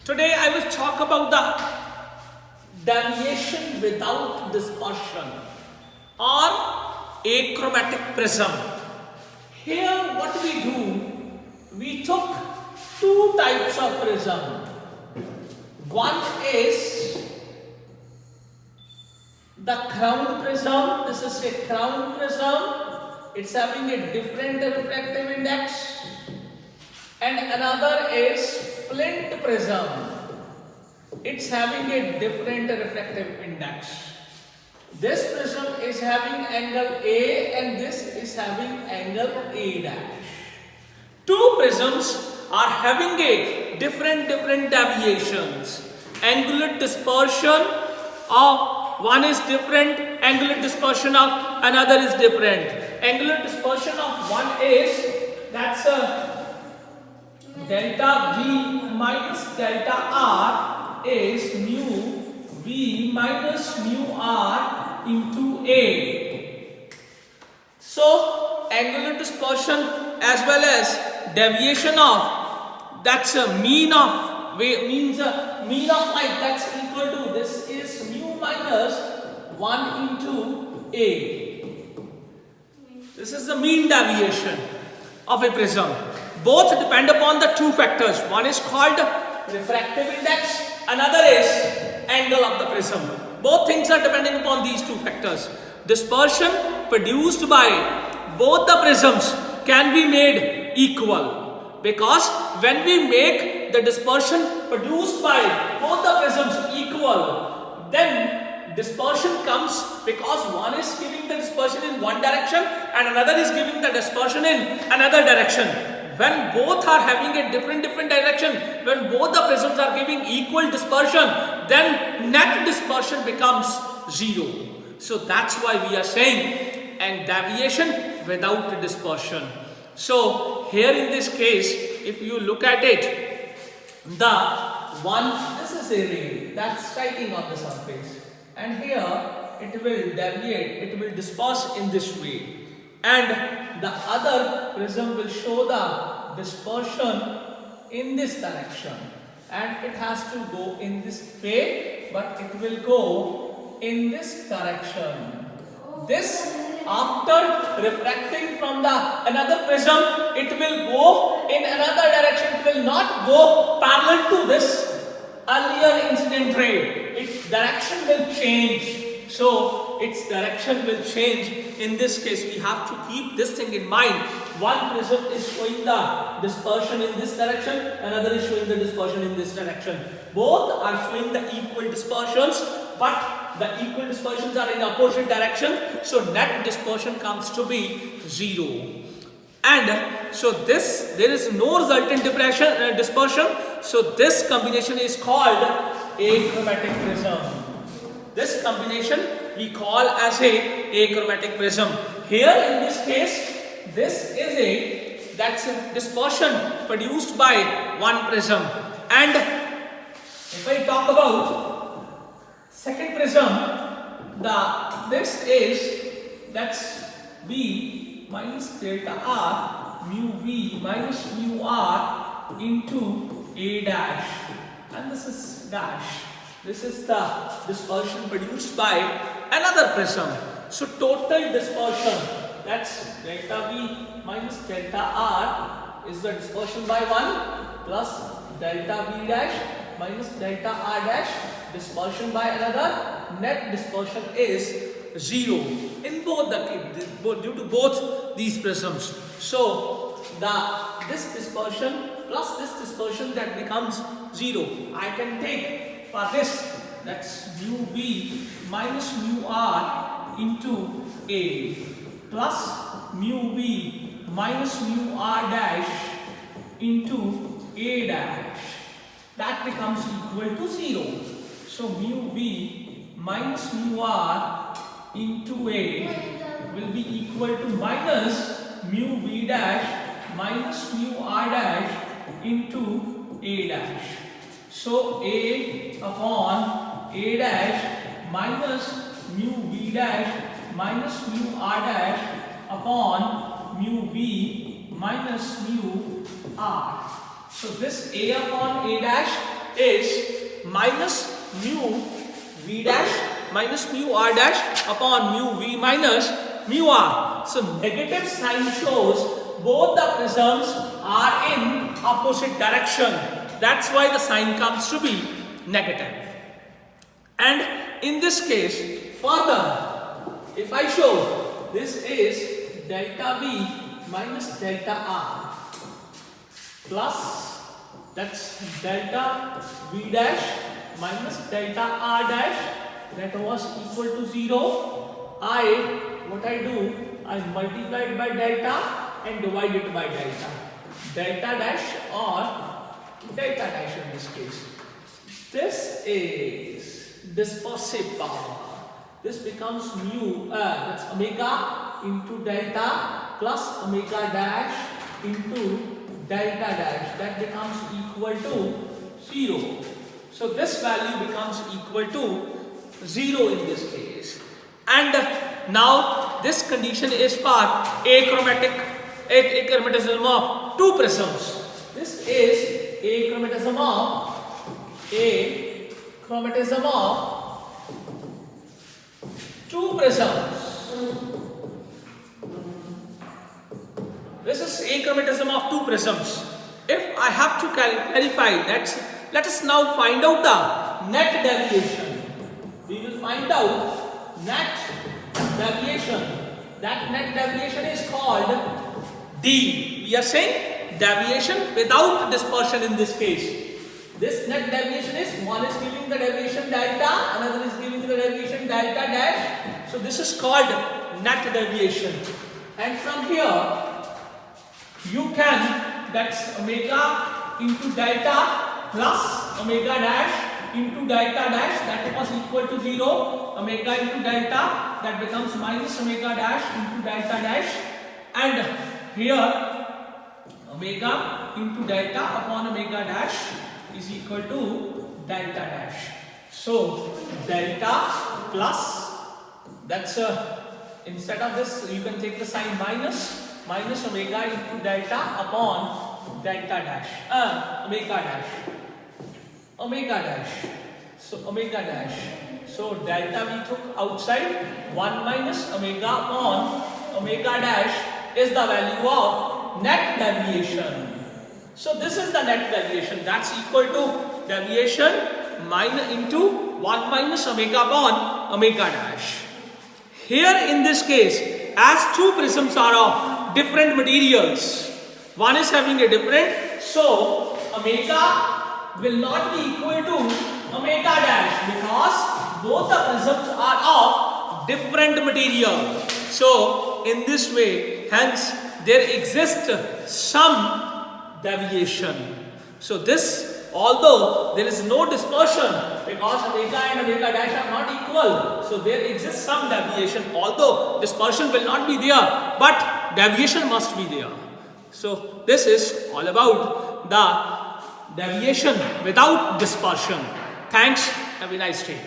Today I will talk about the deviation without dispersion or achromatic prism. Here what we do, we took two types of prism. One is the crown prism. This is a crown prism. It's having a different refractive index. And another is flint prism. It's having a different refractive index. This prism is having angle A and this is having angle A dash. Two prisms are having a different deviations. Angular dispersion of one is different, angular dispersion of another is different. Angular dispersion of one is, that's delta V minus delta R is mu V minus mu R into A. So angular dispersion as well as deviation of, that's a mean of means a mean of light, that's equal to, this is mu minus 1 into A. This is the mean deviation of a prism. Both depend upon the two factors. One is called refractive index, another is angle of the prism. Both things are depending upon these two factors. Dispersion produced by both the prisms can be made equal, because when we make the dispersion produced by both the prisms equal, then dispersion comes because one is giving the dispersion in one direction and another is giving the dispersion in another direction. When both are having a different direction, when both the prisms are giving equal dispersion, then net dispersion becomes zero. So that's why we are saying and deviation without dispersion. So here in this case, if you look at it, the one, this is a ray that's striking on the surface, and here it will deviate, it will disperse in this way, and the other prism will show the dispersion in this direction, and it has to go in this way, but it will go in this direction. This, after refracting from the another prism, it will go in another direction. It will not go parallel to this earlier incident ray. Its direction will change. So its direction will change. In this case, we have to keep this thing in mind. One prism is showing the dispersion in this direction, another is showing the dispersion in this direction. Both are showing the equal dispersions, but the equal dispersions are in opposite direction. So net dispersion comes to be zero. And so this, there is no resultant dispersion. So this combination is called achromatic prism. This combination we call as a achromatic prism. Here in this case, this is that's a dispersion produced by one prism. And if I talk about second prism, this is, that's V minus delta R mu V minus mu R into A dash, and this is dash. This is the dispersion produced by another prism. So total dispersion, that's delta V minus delta R is the dispersion by one, plus delta V dash minus delta R dash, dispersion by another. Net dispersion is zero in both due to both these prisms. So this dispersion plus this dispersion, that becomes zero. I can take for this, that's mu V minus mu R into A plus mu V minus mu R dash into A dash. That becomes equal to zero. So mu V minus mu R into A will be equal to minus mu V dash minus mu R dash into A dash. So A upon A dash minus mu V dash minus mu R dash upon mu V minus mu R. So this A upon A dash is minus mu v dash minus mu r dash upon mu v minus mu r. So negative sign shows both the prisms are in opposite direction. That's why the sign comes to be negative. And in this case, further, if I show this is delta v minus delta r plus, that's delta v dash minus delta r dash, that was equal to 0. What I do, I multiply it by delta and divide it by delta. Delta dash or delta dash in this case. This is dispersive power. This becomes mu, that's omega into delta plus omega dash into delta dash. That becomes equal to 0. So this value becomes equal to 0 in this case. And now this condition is for achromatism of two prisms. This is achromatism of two prisms. This is achromatism of two prisms. If I have to clarify that, let us now find out the net deviation. We will find out net deviation. That net deviation is called D. We are saying deviation without dispersion in this case. This net deviation is, one is giving the deviation delta, another is giving the deviation delta dash. So this is called net deviation. And from here, you can, that's omega into delta plus omega dash into delta dash, that was equal to 0. Omega into delta, that becomes minus omega dash into delta dash. And here, omega into delta upon omega dash is equal to delta dash. So delta plus, that's instead of this you can take the sign minus omega into delta upon delta dash, omega dash. So omega dash. So delta we took outside, 1 minus omega upon omega dash is the value of net deviation. So this is the net deviation, that's equal to deviation into 1 minus omega upon omega dash. Here in this case, as two prisms are of different materials, one is having a different, so omega will not be equal to omega dash because both the prisms are of different material. So in this way, hence there exists some deviation. So this, although there is no dispersion because omega and omega dash are not equal, so there exists some deviation, although dispersion will not be there, but deviation must be there. So this is all about the deviation without dispersion. Thanks, have a nice day.